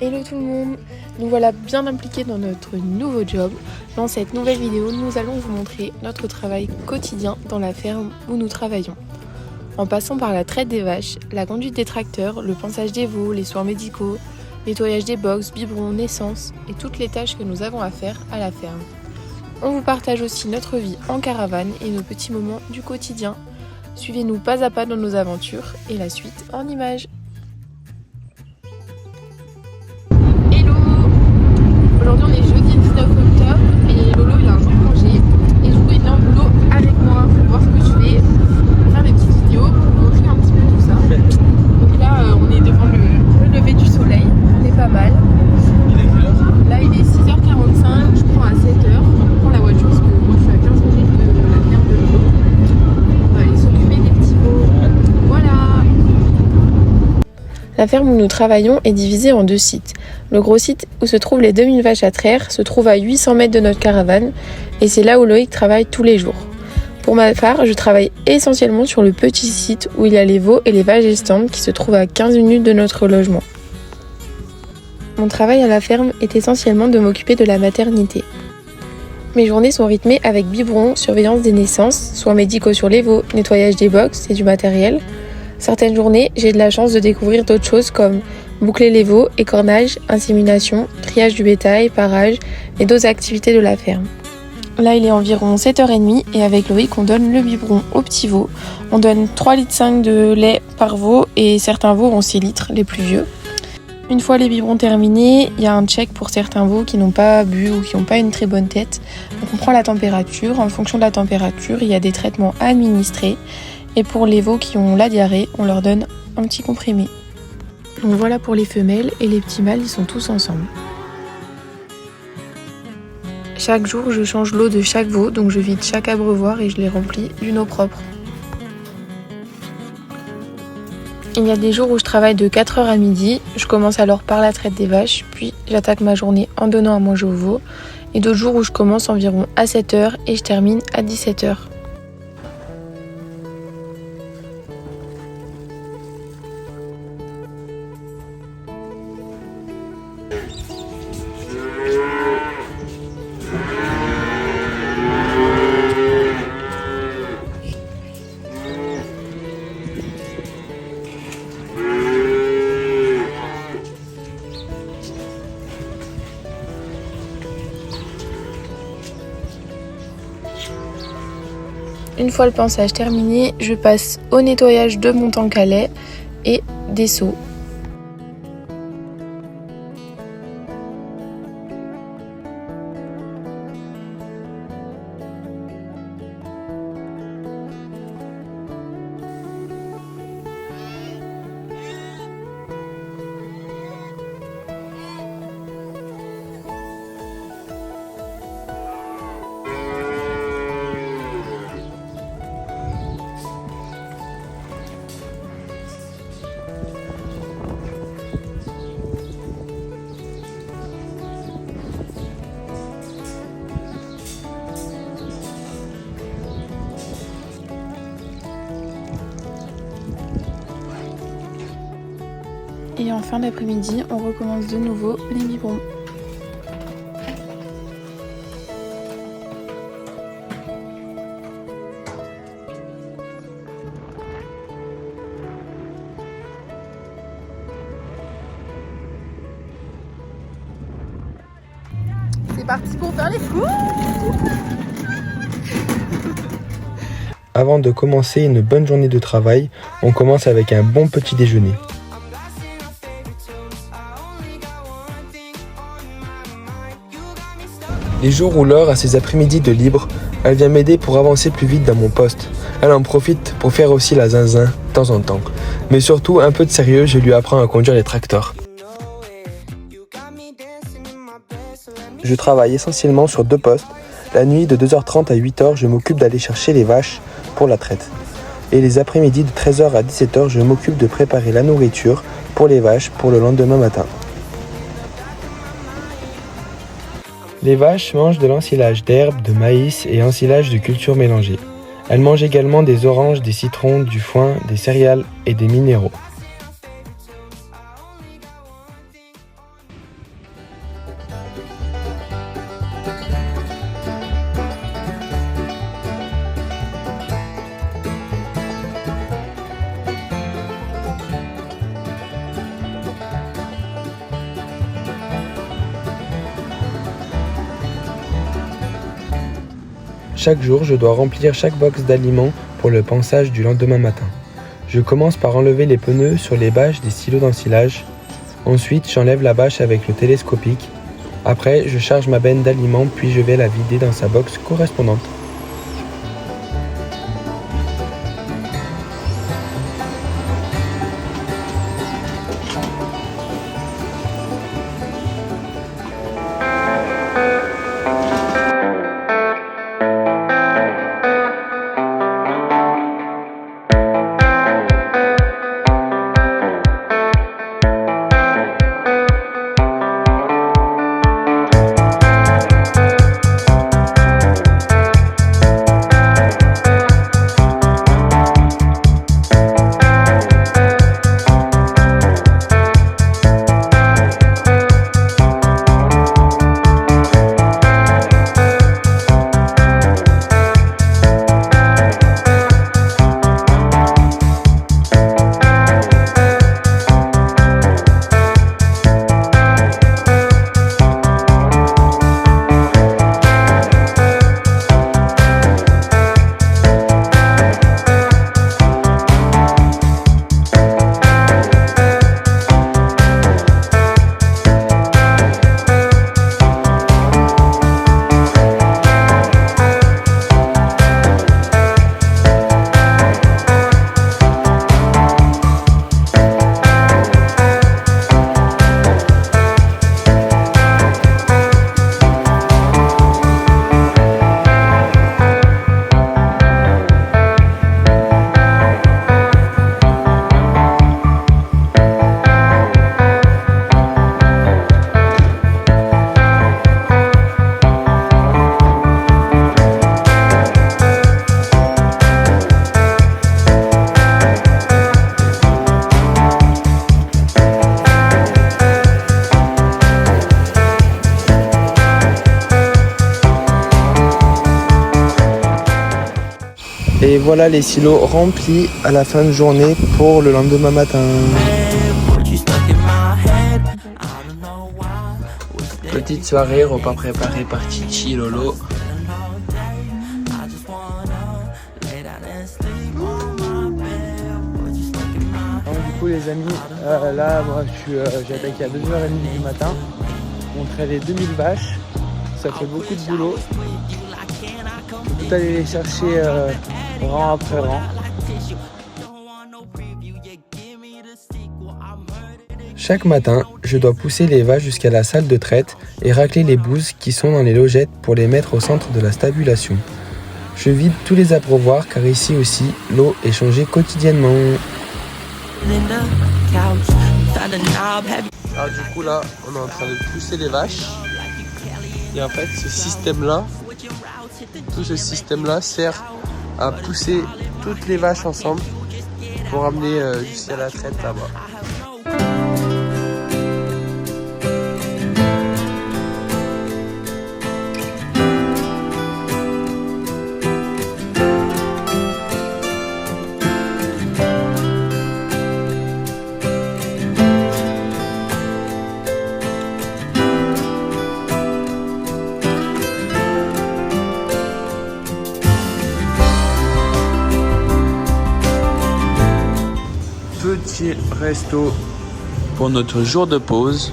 Hello tout le monde, nous voilà bien impliqués dans notre nouveau job. Dans cette nouvelle vidéo, nous allons vous montrer notre travail quotidien dans la ferme où nous travaillons. En passant par la traite des vaches, la conduite des tracteurs, le pansage des veaux, les soins médicaux, nettoyage des box, biberons, naissance et toutes les tâches que nous avons à faire à la ferme. On vous partage aussi notre vie en caravane et nos petits moments du quotidien. Suivez-nous pas à pas dans nos aventures et la suite en images. Aujourd'hui on est jeudi 19 octobre et Lolo il a un jour de congé et je voulais venir au boulot avec moi pour voir ce que je fais, faire des petites vidéos, pour vous montrer un petit peu tout ça. Donc là on est devant le lever du soleil, on est pas mal. Là il est 6h45, je prends à 7h, on prend la voiture parce que moi je suis à 15 minutes de la ferme de Lolo. On va aller s'occuper des petits veaux. Voilà. La ferme où nous travaillons est divisée en deux sites. Le gros site où se trouvent les 2000 vaches à traire se trouve à 800 mètres de notre caravane et c'est là où Loïc travaille tous les jours. Pour ma part, je travaille essentiellement sur le petit site où il y a les veaux et les vaches gestantes qui se trouvent à 15 minutes de notre logement. Mon travail à la ferme est essentiellement de m'occuper de la maternité. Mes journées sont rythmées avec biberon, surveillance des naissances, soins médicaux sur les veaux, nettoyage des box et du matériel. Certaines journées, j'ai de la chance de découvrir d'autres choses comme boucler les veaux, écornage, insémination, triage du bétail, parage et d'autres activités de la ferme. Là, il est environ 7h30 et avec Loïc, on donne le biberon aux petits veaux. On donne 3,5 litres de lait par veau et certains veaux ont 6 litres, les plus vieux. Une fois les biberons terminés, il y a un check pour certains veaux qui n'ont pas bu ou qui n'ont pas une très bonne tête. Donc on prend la température. En fonction de la température, il y a des traitements à administrer. Et pour les veaux qui ont la diarrhée, on leur donne un petit comprimé. Donc voilà pour les femelles et les petits mâles, ils sont tous ensemble. Chaque jour, je change l'eau de chaque veau, donc je vide chaque abreuvoir et je les remplis d'une eau propre. Il y a des jours où je travaille de 4h à midi, je commence alors par la traite des vaches, puis j'attaque ma journée en donnant à manger aux veaux, et d'autres jours où je commence environ à 7h et je termine à 17h. Une fois le pansage terminé, je passe au nettoyage de mon tank à lait et des seaux. Et en fin d'après-midi, on recommence de nouveau les biberons. C'est parti pour faire les coups. Avant de commencer une bonne journée de travail, on commence avec un bon petit déjeuner. Les jours où Laure a ses après-midi de libre, elle vient m'aider pour avancer plus vite dans mon poste. Elle en profite pour faire aussi la zinzin de temps en temps. Mais surtout, un peu de sérieux, je lui apprends à conduire les tracteurs. Je travaille essentiellement sur 2 postes. La nuit de 2h30 à 8h, je m'occupe d'aller chercher les vaches pour la traite. Et les après-midi de 13h à 17h, je m'occupe de préparer la nourriture pour les vaches pour le lendemain matin. Les vaches mangent de l'ensilage d'herbes, de maïs et ensilage de cultures mélangées. Elles mangent également des oranges, des citrons, du foin, des céréales et des minéraux. Chaque jour, je dois remplir chaque box d'aliments pour le pansage du lendemain matin. Je commence par enlever les pneus sur les bâches des silos d'ensilage. Ensuite, j'enlève la bâche avec le télescopique. Après, je charge ma benne d'aliments puis je vais la vider dans sa box correspondante. Et voilà les silos remplis à la fin de journée pour le lendemain matin. Petite soirée, repas préparé par Chichi et Lolo. Alors, du coup les amis, là moi j'ai attaqué à 2h30 du matin. On traite les 2000 vaches, ça fait beaucoup de boulot. Je peux tout aller les chercher rang après rang. Chaque matin, je dois pousser les vaches jusqu'à la salle de traite et racler les bouses qui sont dans les logettes pour les mettre au centre de la stabulation. Je vide tous les abreuvoirs car ici aussi, l'eau est changée quotidiennement. Alors du coup là, on est en train de pousser les vaches. Et en fait, tout ce système-là sert à pousser toutes les vaches ensemble pour amener jusqu'à la traite là-bas. Petit resto pour notre jour de pause.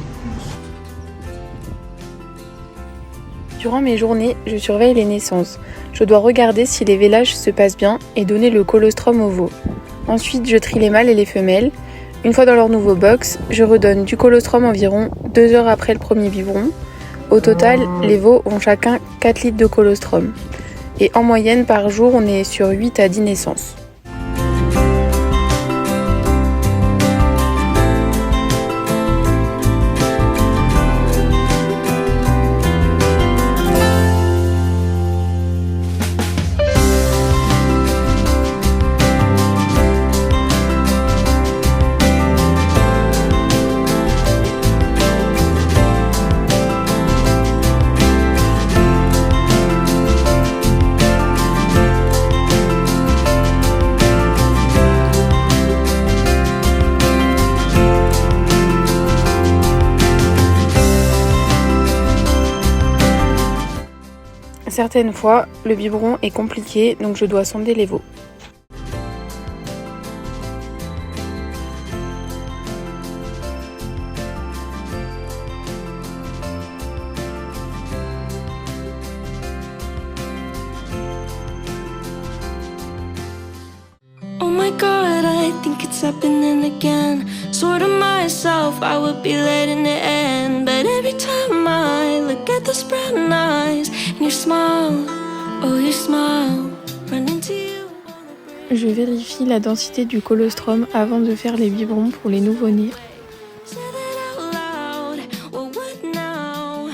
Durant mes journées, je surveille les naissances. Je dois regarder si les vélages se passent bien et donner le colostrum aux veaux. Ensuite, je trie les mâles et les femelles. Une fois dans leur nouveau box, je redonne du colostrum environ 2 heures après le premier biberon. Au total, les veaux ont chacun 4 litres de colostrum. Et en moyenne, par jour, on est sur 8 à 10 naissances. Certaines fois, le biberon est compliqué, donc je dois sonder les veaux. Oh my God, I think it's happening again. Sort of myself, I would be letting it end. But every time I look at those brown eyes and your smile, oh your smile, run into you. Je vérifie la densité du colostrum avant de faire les biberons pour les nouveau-nés. Say that out loud, well what now?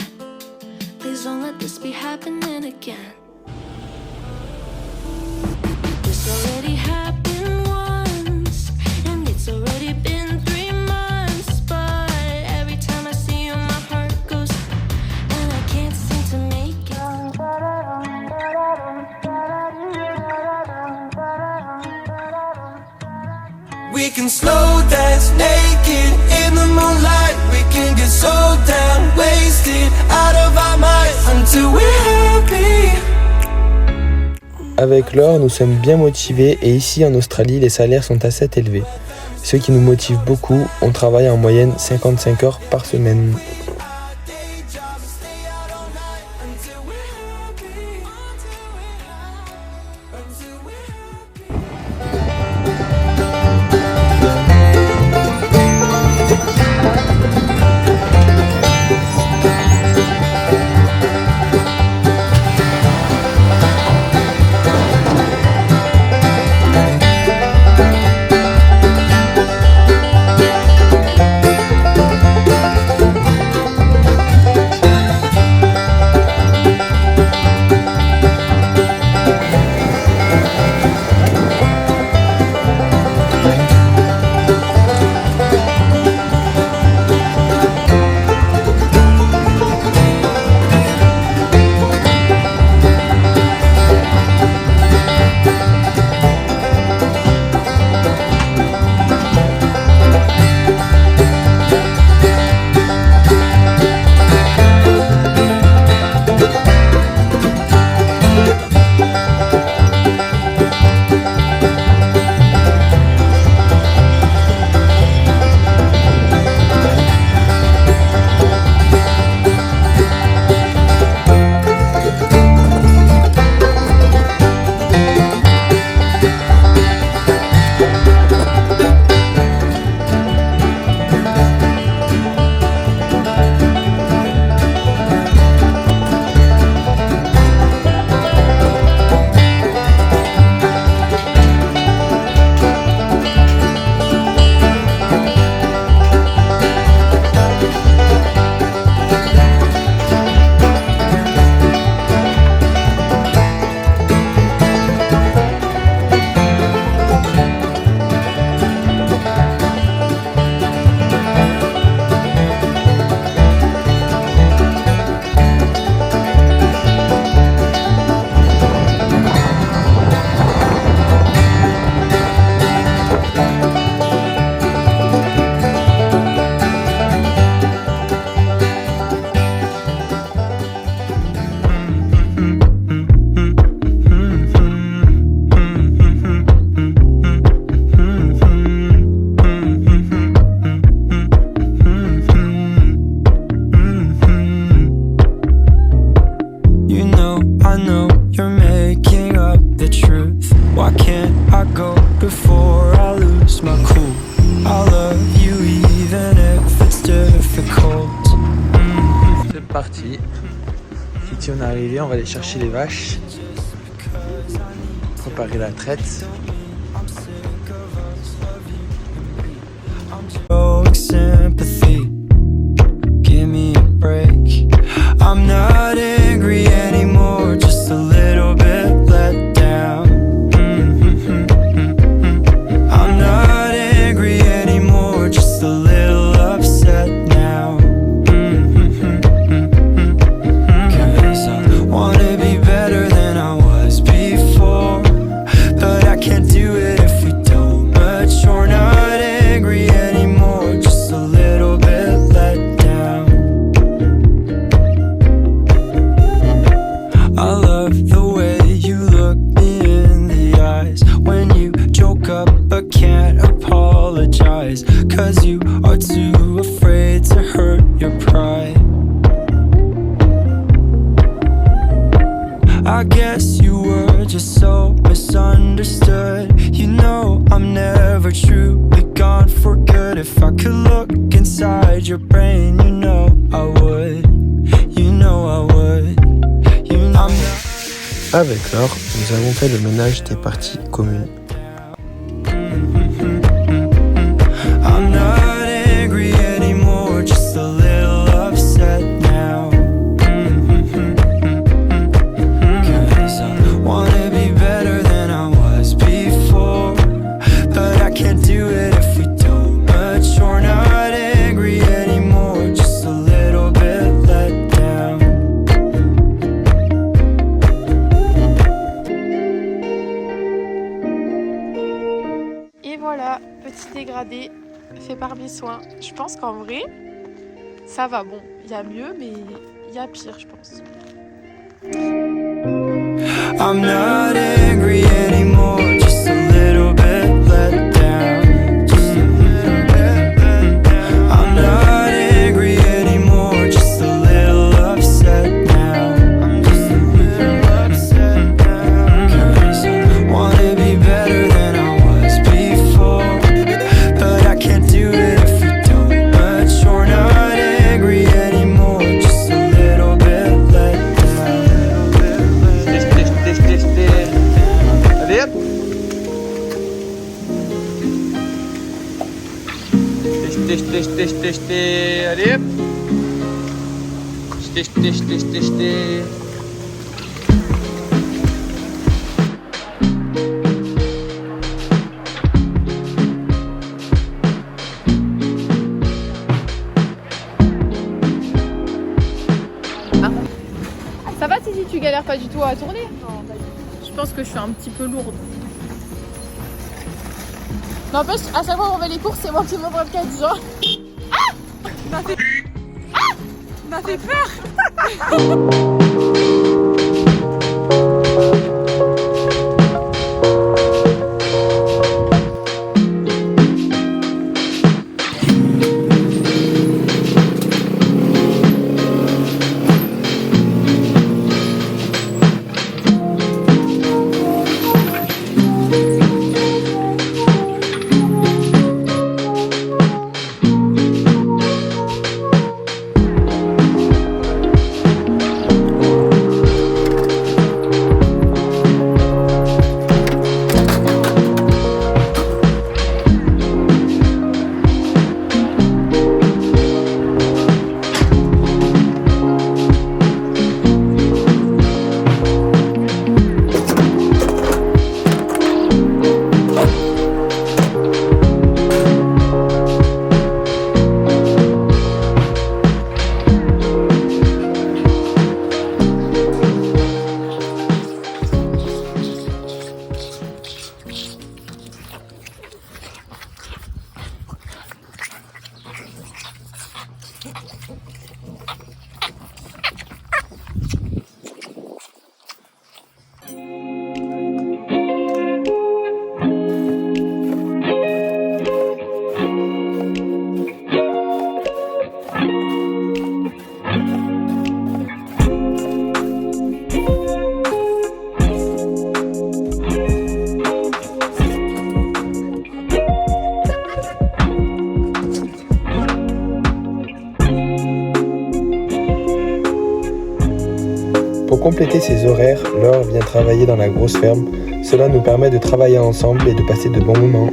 Please don't let this be happening again. This already happened once, and it's already been 3 months. But every time I see you, my heart goes, and I can't seem to make it. We can slow dance naked in the moonlight. We can get so down, wasted, out of our minds until we're happy. Avec Laure, nous sommes bien motivés et ici en Australie, les salaires sont assez élevés. Ce qui nous motive beaucoup, on travaille en moyenne 55 heures par semaine. Parti. Ici on est arrivé, on va aller chercher les vaches, préparer la traite. Sympathy, give me a break. I'm not angry anymore, just a little bit let down. I'm not angry anymore, just a little upset now. Cause I wanna be better than I was before, but I can't do it if we don't mature. Not angry anymore, lies, 'cause you are too afraid to hurt your pride. I guess you were just so misunderstood. You know I'm never truly gone for good. If I could look inside your brain, you know I would. You know I would. You know I'm not. Avec Laure, nous avons fait le ménage des parties communes. I'm not angry anymore, just a little upset now. 'Cause I wanna be better than I was before, but I can't do it if we don't mature. Not angry anymore, just a little bit let down. Et voilà, petit dégradé fait par mes soins. Je pense qu'en vrai, ça va. Bon, il y a mieux, mais il y a pire, je pense. I'm not angry anymore, just a little bit let down. Just a little bit let down. I'm not angry anymore, just a little upset now. I'm just a little upset now. 'Cause I wanna be better than I was before, but I can't do it if we don't mature. Not angry anymore, just a little bit let down. Allez hop! Jeter, allez hop! Jeter. Ça va Titi, tu galères pas du tout à tourner? Non, pas du tout. Je pense que je suis un petit peu lourde. N'empêche, à chaque fois qu'on fait les courses, c'est moi qui monte le cadre, genre. Ah! Tu m'as fait peur! Pour compléter ses horaires, Laure vient travailler dans la grosse ferme. Cela nous permet de travailler ensemble et de passer de bons moments.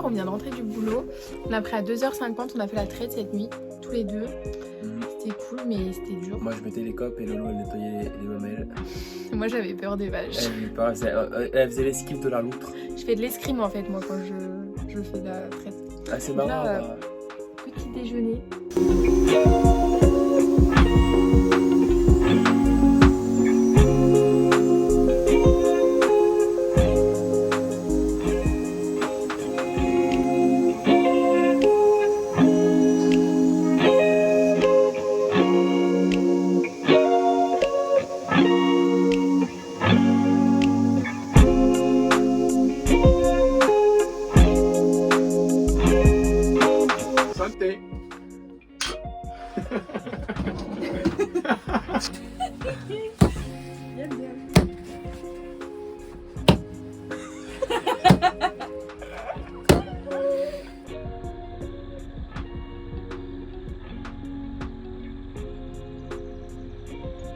on vient de rentrer du boulot. On a pris à 2h50, on a fait la traite cette nuit, tous les deux. C'était cool, mais c'était dur. Moi je mettais les copes et Lolo elle nettoyait les mamelles. Moi j'avais peur des vaches. Elle faisait l'esquive de la loutre. Je fais de l'escrime en fait, moi, quand je fais de la traite. Ah, c'est marrant. Là, petit déjeuner. Santé.